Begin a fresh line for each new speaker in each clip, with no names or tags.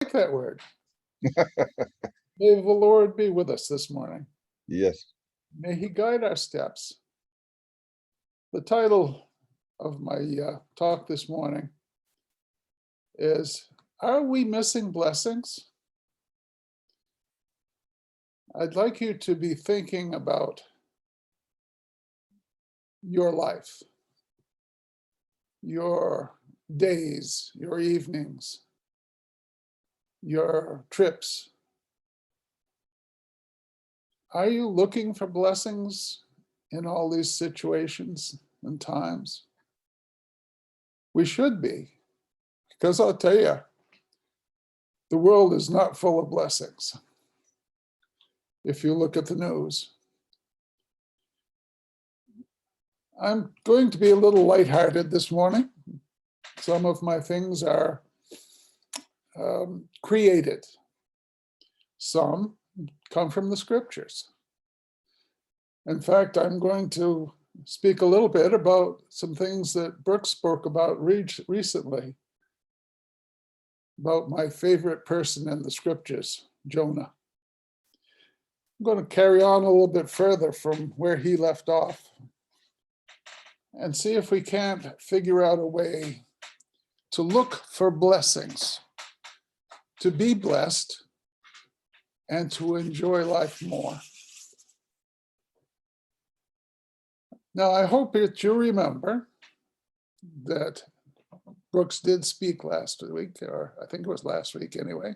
Like that word. May the Lord be with us this morning.
Yes.
May he guide our steps. The title of my talk this morning is, Are We Missing Blessings? I'd like you to be thinking about your life, your days, your evenings, your trips. Are you looking for blessings in all these situations and times? We should be, because I'll tell you, the world is not full of blessings. If you look at the news, I'm going to be a little lighthearted this morning. Some of my things are created. Some come from the scriptures. In fact, I'm going to speak a little bit about some things that Brooke spoke about recently, about my favorite person in the scriptures, Jonah. I'm going to carry on a little bit further from where he left off and see if we can't figure out a way to look for blessings, to be blessed, and to enjoy life more. Now, I hope that you remember that Brooks did speak last week, or I think it was last week anyway.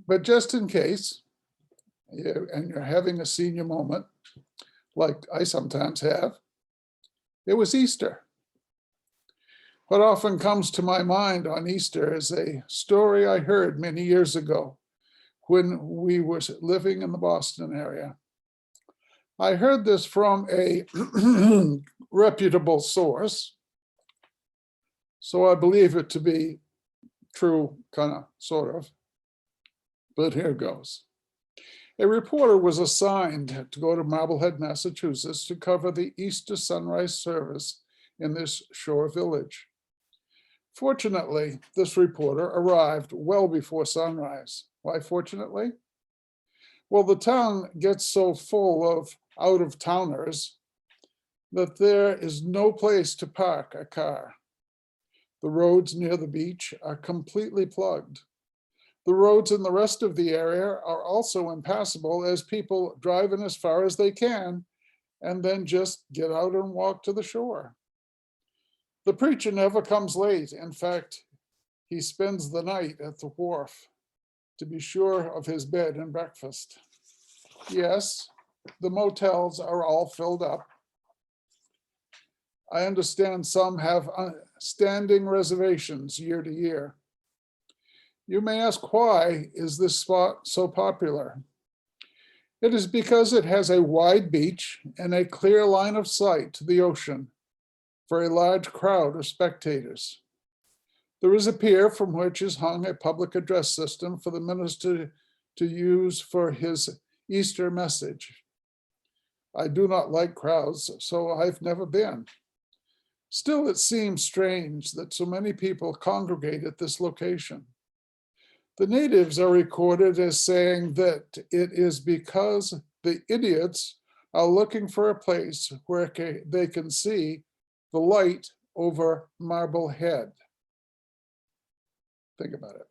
But just in case, and you're having a senior moment, like I sometimes have, it was Easter. What often comes to my mind on Easter is a story I heard many years ago when we were living in the Boston area. I heard this from a reputable source, so I believe it to be true, kind of, sort of. But here goes. A reporter was assigned to go to Marblehead, Massachusetts to cover the Easter sunrise service in this shore village. Fortunately, this reporter arrived well before sunrise. Why fortunately? Well, the town gets so full of out-of-towners that there is no place to park a car. The roads near the beach are completely plugged. The roads in the rest of the area are also impassable as people drive in as far as they can and then just get out and walk to the shore. The preacher never comes late. In fact, he spends the night at the wharf to be sure of his bed and breakfast. Yes, the motels are all filled up. I understand some have standing reservations year to year. You may ask, why is this spot so popular? It is because it has a wide beach and a clear line of sight to the ocean for a large crowd of spectators. There is a pier from which is hung a public address system for the minister to use for his Easter message. I do not like crowds, so I've never been. Still, it seems strange that so many people congregate at this location. The natives are recorded as saying that it is because the idiots are looking for a place where they can see the light over Marblehead. Think about it.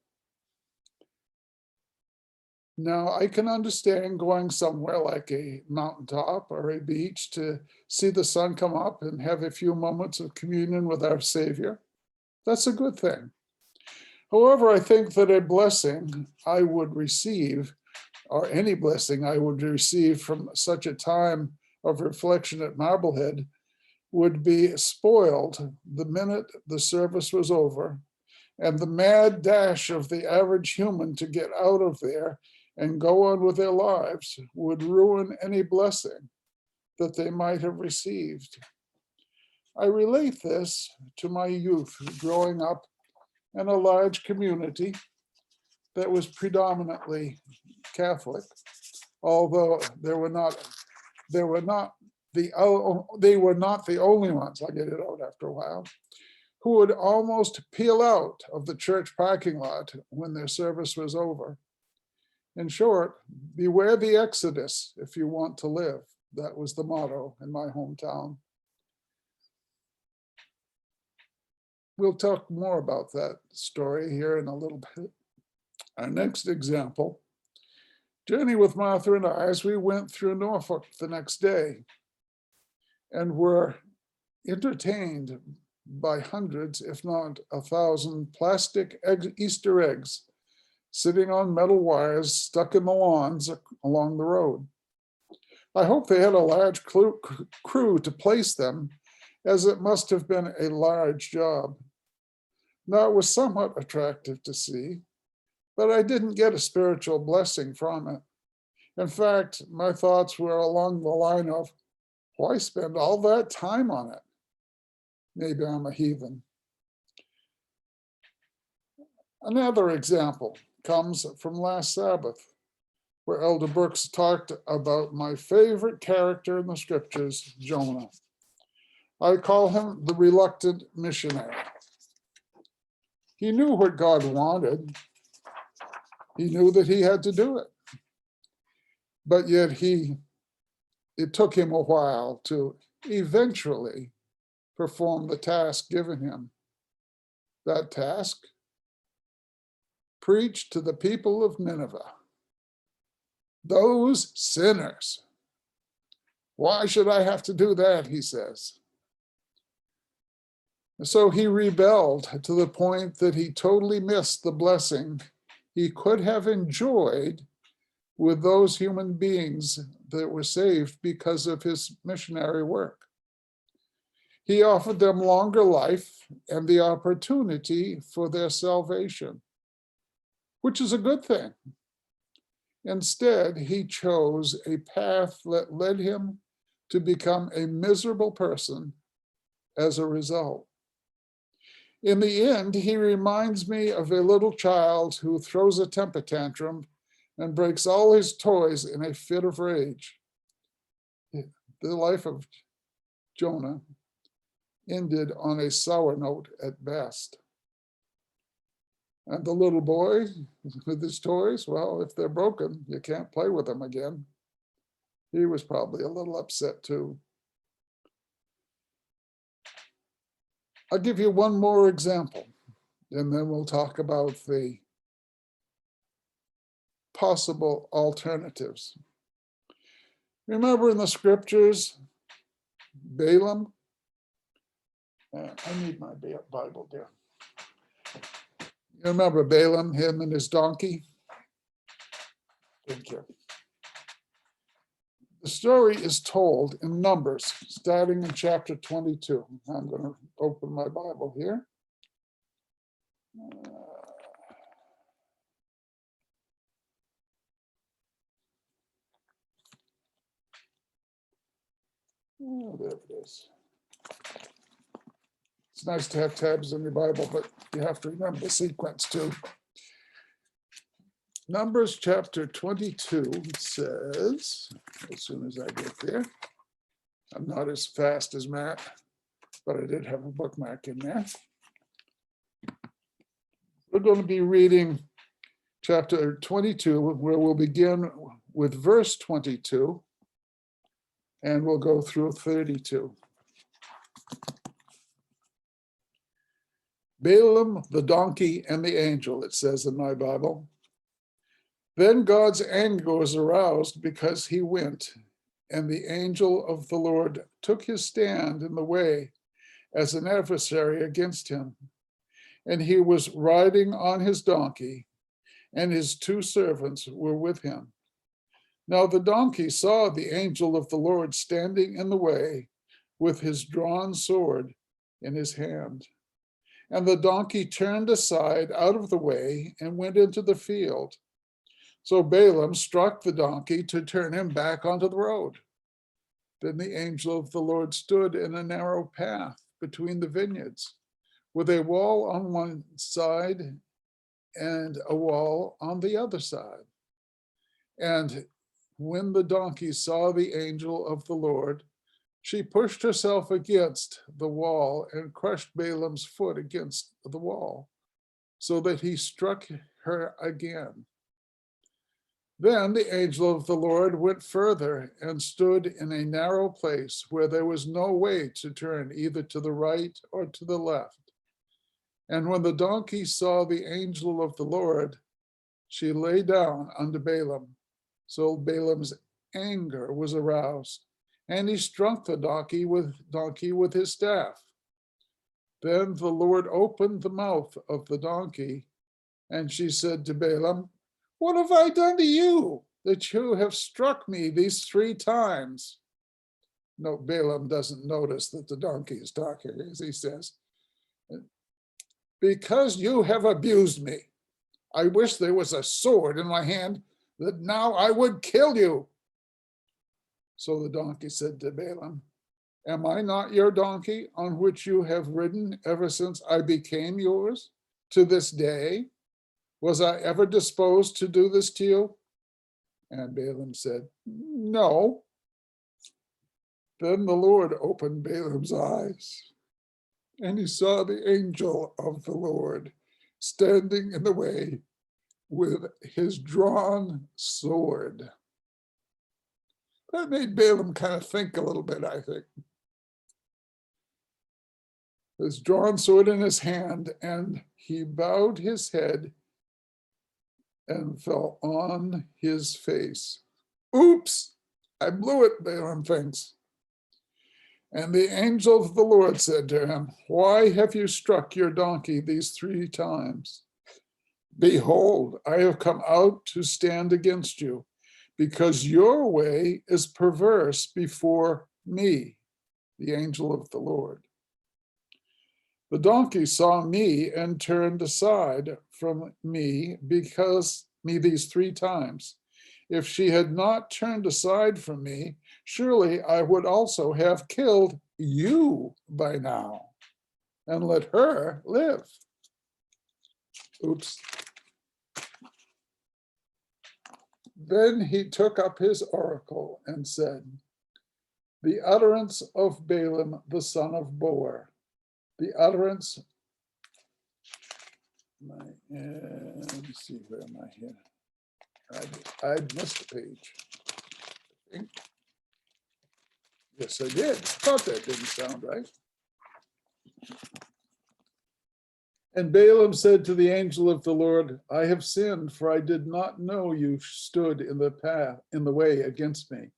Now, I can understand going somewhere like a mountaintop or a beach to see the sun come up and have a few moments of communion with our Savior. That's a good thing. However, I think that a blessing I would receive, or any blessing I would receive from such a time of reflection at Marblehead, would be spoiled the minute the service was over, and the mad dash of the average human to get out of there and go on with their lives would ruin any blessing that they might have received. I relate this to my youth growing up in a large community that was predominantly Catholic, although they were not the only ones, I'll get it out after a while, who would almost peel out of the church parking lot when their service was over. In short, beware the exodus if you want to live. That was the motto in my hometown. We'll talk more about that story here in a little bit. Our next example, journey with Martha and I, as we went through Norfolk the next day and were entertained by hundreds, if not 1,000, plastic Easter eggs sitting on metal wires stuck in the lawns along the road. I hope they had a large crew to place them, as it must have been a large job. Now, it was somewhat attractive to see, but I didn't get a spiritual blessing from it. In fact, my thoughts were along the line of, why spend all that time on it? Maybe I'm a heathen. Another example comes from last Sabbath, where Elder Brooks talked about my favorite character in the scriptures, Jonah. I call him the reluctant missionary. He knew what God wanted. He knew that he had to do it. But yet it took him a while to eventually perform the task given him. That task, preach to the people of Nineveh, those sinners. Why should I have to do that, he says. So he rebelled to the point that he totally missed the blessing he could have enjoyed with those human beings that were saved because of his missionary work. He offered them longer life and the opportunity for their salvation, which is a good thing. Instead, he chose a path that led him to become a miserable person as a result. In the end, he reminds me of a little child who throws a temper tantrum and breaks all his toys in a fit of rage. The life of Jonah ended on a sour note at best. And the little boy with his toys, well, if they're broken, you can't play with them again. He was probably a little upset too. I'll give you one more example, and then we'll talk about the possible alternatives. Remember in the scriptures, Balaam? I need my Bible there. You remember Balaam, him and his donkey? Thank you. The story is told in Numbers, starting in chapter 22. I'm going to open my Bible here. Oh, there it is. It's nice to have tabs in your Bible, but you have to remember the sequence too. Numbers chapter 22 says, as soon as I get there, I'm not as fast as Matt, but I did have a bookmark in there. We're going to be reading chapter 22, where we'll begin with verse 22, and we'll go through 32. Balaam, the donkey, and the angel, it says in my Bible. Then God's anger was aroused because he went, and the angel of the Lord took his stand in the way as an adversary against him. And he was riding on his donkey, and his two servants were with him. Now the donkey saw the angel of the Lord standing in the way with his drawn sword in his hand. And the donkey turned aside out of the way and went into the field. So Balaam struck the donkey to turn him back onto the road. Then the angel of the Lord stood in a narrow path between the vineyards, with a wall on one side and a wall on the other side. And when the donkey saw the angel of the Lord, She pushed herself against the wall and crushed Balaam's foot against the wall, so that he struck her again. Then the angel of the Lord went further and stood in a narrow place where there was no way to turn either to the right or to the left. And when the donkey saw the angel of the Lord, she lay down under Balaam. So Balaam's anger was aroused, and he struck the donkey with his staff. Then the Lord opened the mouth of the donkey, and she said to Balaam, "What have I done to you that you have struck me these 3 times?" No, Balaam doesn't notice that the donkey is talking, as he says, "Because you have abused me. I wish there was a sword in my hand that now I would kill you." So the donkey said to Balaam, "Am I not your donkey on which you have ridden ever since I became yours to this day? Was I ever disposed to do this to you?" And Balaam said, "No." Then the Lord opened Balaam's eyes, and he saw the angel of the Lord standing in the way with his drawn sword. That made Balaam kind of think a little bit, I think. His drawn sword in his hand, and he bowed his head and fell on his face. "Oops, I blew it," Balaam thinks. And the angel of the Lord said to him, "Why have you struck your donkey these 3 times? Behold, I have come out to stand against you, because your way is perverse before me," the angel of the Lord. "The donkey saw me and turned aside from me these 3 times. If she had not turned aside from me, surely I would also have killed you by now and let her live." Oops. Then he took up his oracle and said, "The utterance of Balaam, the son of Beor, the utterance," let me see, where am I here? I missed a page. Yes, I did. I thought that didn't sound right. And Balaam said to the angel of the Lord, "I have sinned, for I did not know you stood in the way against me.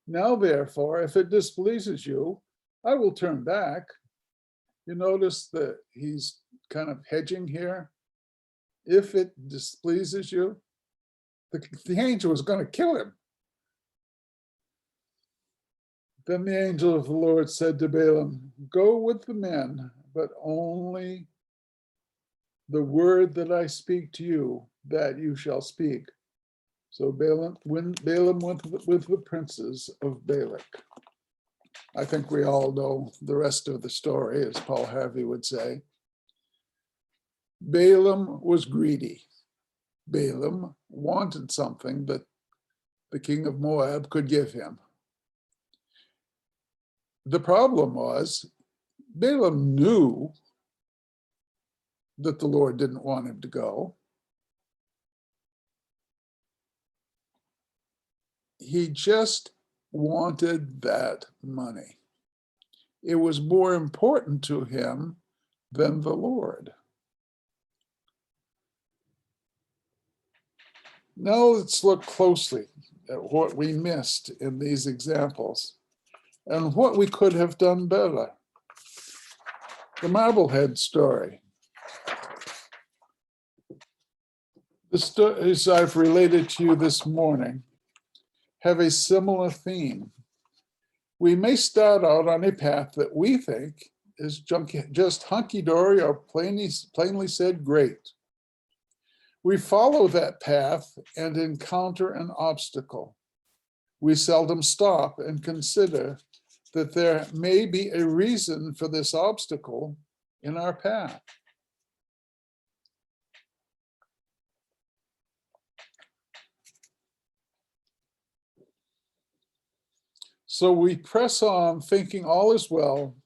Now, therefore, if it displeases you, I will turn back." You notice that he's kind of hedging here. If it displeases you, the angel is going to kill him. Then the angel of the Lord said to Balaam, "Go with the men, but only the word that I speak to you, that you shall speak." So Balaam went with the princes of Balak. I think we all know the rest of the story, as Paul Harvey would say. Balaam was greedy. Balaam wanted something that the king of Moab could give him. The problem was, Balaam knew that the Lord didn't want him to go. He just wanted that money. It was more important to him than the Lord. Now let's look closely at what we missed in these examples and what we could have done better. The Marblehead story. The stories I've related to you this morning have a similar theme. We may start out on a path that we think is just hunky-dory or plainly said great. We follow that path and encounter an obstacle. We seldom stop and consider that there may be a reason for this obstacle in our path. So we press on thinking all is well,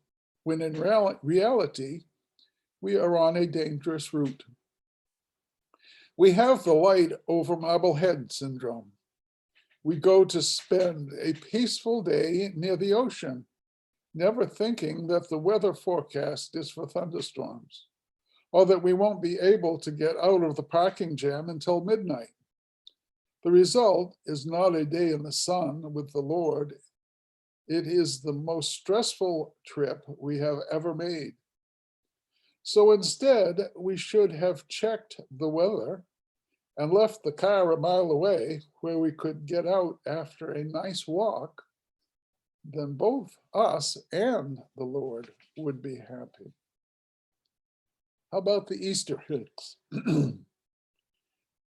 when in reality, we are on a dangerous route. We have the light over Marblehead syndrome. We go to spend a peaceful day near the ocean, never thinking that the weather forecast is for thunderstorms, or that we won't be able to get out of the parking jam until midnight. The result is not a day in the sun with the Lord. It is the most stressful trip we have ever made. So instead, we should have checked the weather and left the car a mile away where we could get out after a nice walk. Then both us and the Lord would be happy. How about the Easter eggs?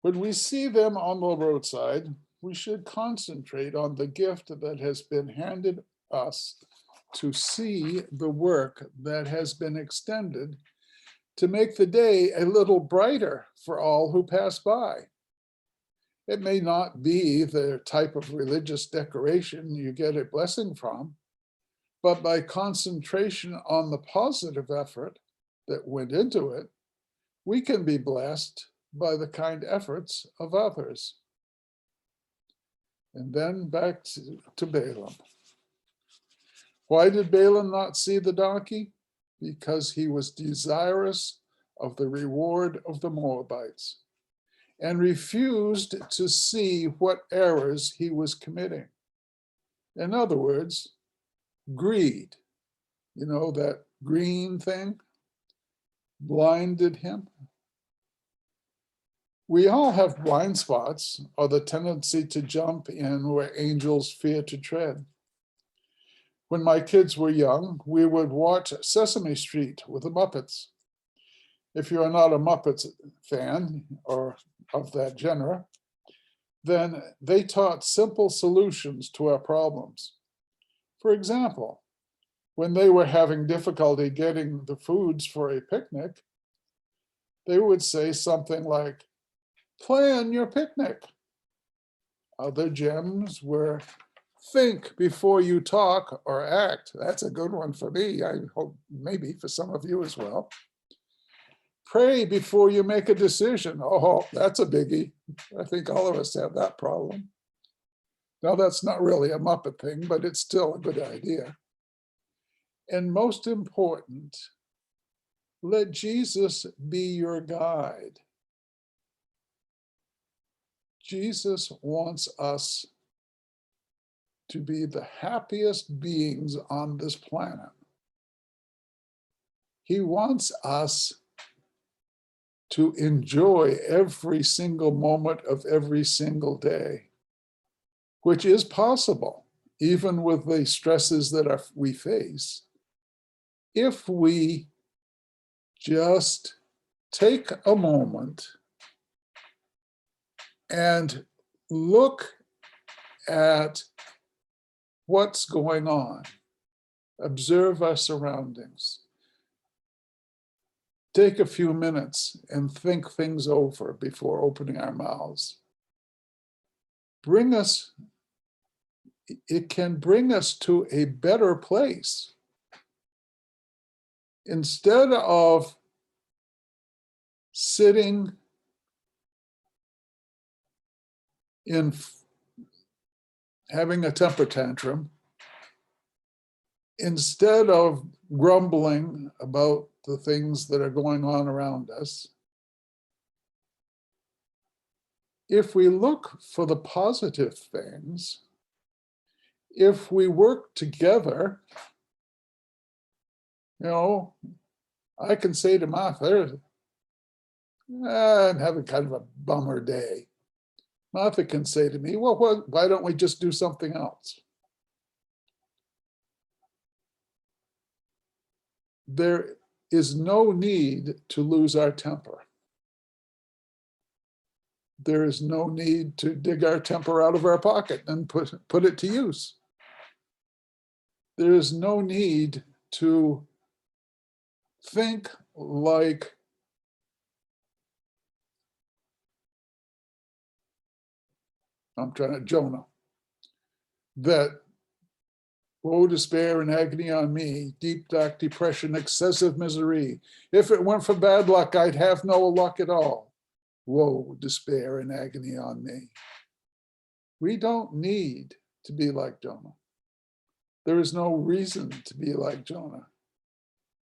When we see them on the roadside, we should concentrate on the gift that has been handed us to see the work that has been extended to make the day a little brighter for all who pass by. It may not be the type of religious decoration you get a blessing from, but by concentration on the positive effort that went into it, we can be blessed by the kind efforts of others. And then back to Balaam. Why did Balaam not see the donkey? Because he was desirous of the reward of the Moabites and refused to see what errors he was committing. In other words, greed, you know, that green thing, blinded him. We all have blind spots or the tendency to jump in where angels fear to tread. When my kids were young, we would watch Sesame Street with the Muppets. If you're not a Muppets fan or of that genre, then they taught simple solutions to our problems. For example, when they were having difficulty getting the foods for a picnic, they would say something like, "Plan your picnic." Other gems were, "Think before you talk or act." That's a good one for me. I hope maybe for some of you as well. Pray before you make a decision. Oh, that's a biggie. I think all of us have that problem. Now, that's not really a Muppet thing, but it's still a good idea. And most important, let Jesus be your guide. Jesus wants us to be the happiest beings on this planet. He wants us to enjoy every single moment of every single day, which is possible, even with the stresses that we face, if we just take a moment and look at what's going on, observe our surroundings, take a few minutes and think things over before opening our mouths. It can bring us to a better place. Instead of sitting in having a temper tantrum, instead of grumbling about the things that are going on around us, if we look for the positive things, if we work together, you know, I can say to Martha, I'm having kind of a bummer day. Martha can say to me, well, why don't we just do something else? There is no need to lose our temper. There is no need to dig our temper out of our pocket and put it to use. There is no need to think like Jonah, that Woe, despair, and agony on me, deep, dark depression, excessive misery. If it weren't for bad luck, I'd have no luck at all. Woe, despair, and agony on me. We don't need to be like Jonah. There is no reason to be like Jonah.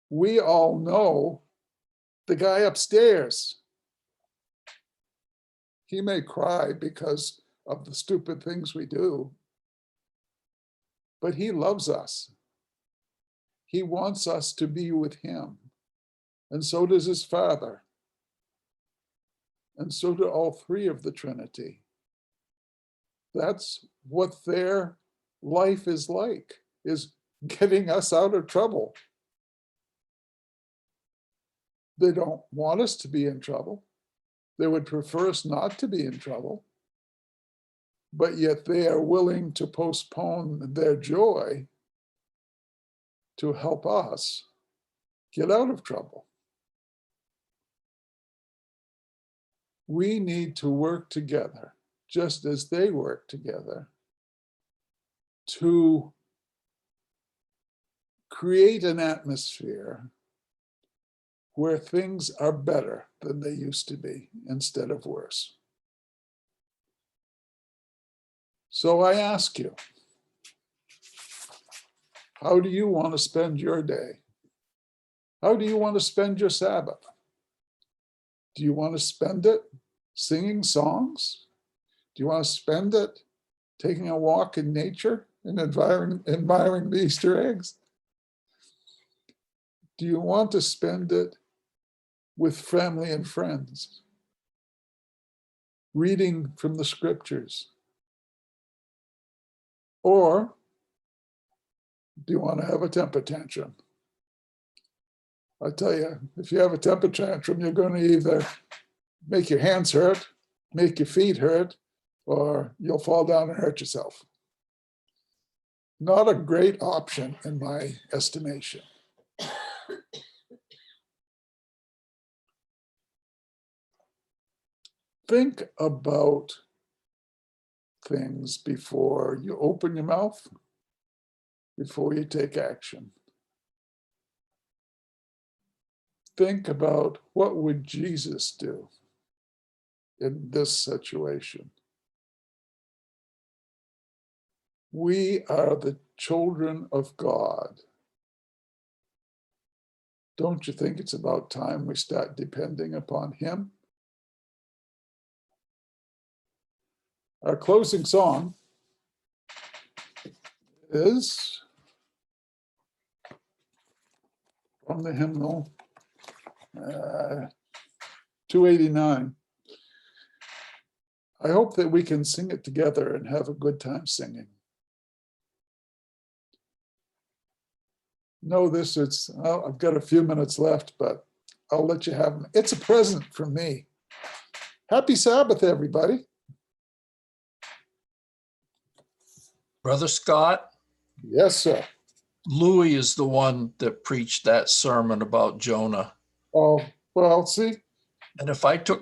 We all know the guy upstairs. He may cry because of the stupid things we do, but he loves us. He wants us to be with him. And so does his Father. And so do all three of the Trinity. That's what their life is like, is getting us out of trouble. They don't want us to be in trouble. They would prefer us not to be in trouble. But yet they are willing to postpone their joy to help us get out of trouble. We need to work together, just as they work together, to create an atmosphere where things are better than they used to be instead of worse. So I ask you, how do you want to spend your day? How do you want to spend your Sabbath? Do you want to spend it singing songs? Do you want to spend it taking a walk in nature and admiring the Easter eggs? Do you want to spend it with family and friends, reading from the scriptures? Or do you want to have a temper tantrum? I tell you, if you have a temper tantrum, you're going to either make your hands hurt, make your feet hurt, or you'll fall down and hurt yourself. Not a great option in my estimation. Think about things before you open your mouth, before you take action. Think about what would Jesus do in this situation. We are the children of God. Don't you think it's about time we start depending upon him? Our closing song is from the hymnal 289. I hope that we can sing it together and have a good time singing. Know this, I've got a few minutes left, but I'll let you have them. It's a present from me. Happy Sabbath, everybody.
Brother Scott?
Yes, sir.
Louis is the one that preached that sermon about Jonah.
Oh, well, see.
And if I took